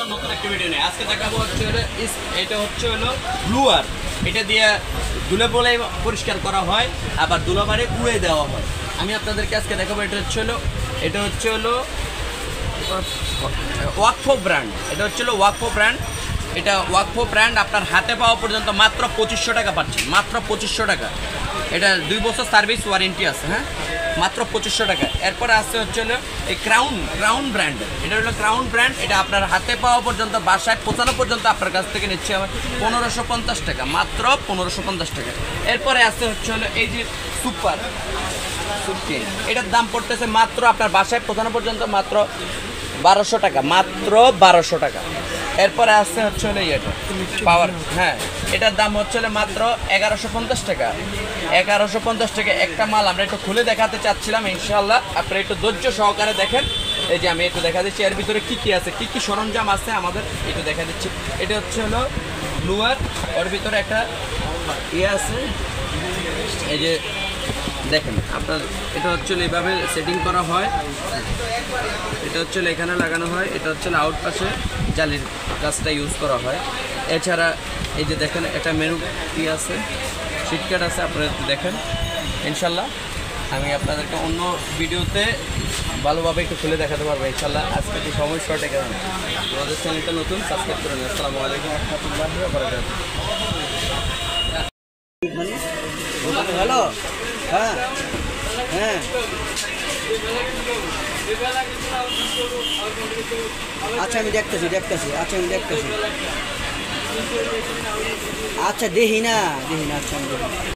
নতুন একটা ভিডিও নিয়ে আজকে দেখাবো এটা হচ্ছে ব্লুয়ার। এটা দিয়ে ধুলে বলে পরিষ্কার করা হয়, আবার ধুলাবারে উড়ে দেওয়া হয়। আমি আপনাদেরকে আজকে দেখাবো এটা হচ্ছে ওয়াকফো ব্র্যান্ড। এটা হচ্ছে ওয়াকফো ব্র্যান্ড। এটা ওয়াকফো ব্র্যান্ড আপনার হাতে পাওয়া পর্যন্ত মাত্র 2500 টাকা পাচ্ছেন, মাত্র 2500 টাকা। এটা 2 বছর সার্ভিস ওয়ারেন্টি আছে, হ্যাঁ, মাত্র 2500 টাকা। এরপরে আসছে হচ্ছে এই ক্রাউন ব্র্যান্ড। এটা হলো ক্রাউন ব্র্যান্ড। এটা আপনার হাতে পাওয়া পর্যন্ত বাসায় পৌঁছানো পর্যন্ত আপনার কাছ থেকে নিচ্ছে আমার 1550 টাকা, মাত্র 1550 টাকা। এরপরে আসছে হচ্ছে এই যে সুপার সুপকিন। এটার দাম পড়তেছে মাত্র আপনার বাসায় পৌঁছানো পর্যন্ত মাত্র 1200 টাকা, মাত্র 1200 টাকা। এরপরে আসছে হচ্ছে এটা পাওয়ার, হ্যাঁ, এটার দাম হচ্ছে মাত্র 1150 টাকা, 1150 টাকা। একটা মাল আমরা একটু খুলে দেখাতে চাচ্ছিলাম, ইনশাল্লাহ আপনারা একটু ধৈর্য সহকারে দেখেন। এই যে আমি একটু দেখা দিচ্ছি এর ভিতরে কী কী আছে, কী কী সরঞ্জাম আছে আমাদের একটু দেখা দিচ্ছি। এটা হচ্ছে ব্লুয়ার। ওর ভিতরে একটা ইয়ে আছে, এই যে দেখেন আপনার, এটা হচ্ছে এইভাবে সেটিং করা হয়। এটা হচ্ছে এখানে লাগানো হয়। এটা হচ্ছে আউট পাশে জালির গাছটা ইউজ করা হয়। এছাড়া এই যে দেখেন একটা মেনু কি আছে, শিটকাট আছে, আপনারা একটু দেখেন। ইনশাল্লাহ আমি আপনাদেরকে অন্য ভিডিওতে ভালোভাবে একটু খুলে দেখাতে পারবো ইনশাল্লাহ। আজকে একটু সময় শর্টে কেন, আমাদের চ্যানেলটা নতুন, সাবস্ক্রাইব করে নিন। আসসালামু আলাইকুম ওয়া রাহমাতুল্লাহি ওয়া বারাকাতুহু। হ্যালো, হ্যাঁ হ্যাঁ, আচ্ছা আমি দেখতেছি। আচ্ছা আমি দেখতেছি। আচ্ছা দেখি না। আচ্ছা আমি দেখি।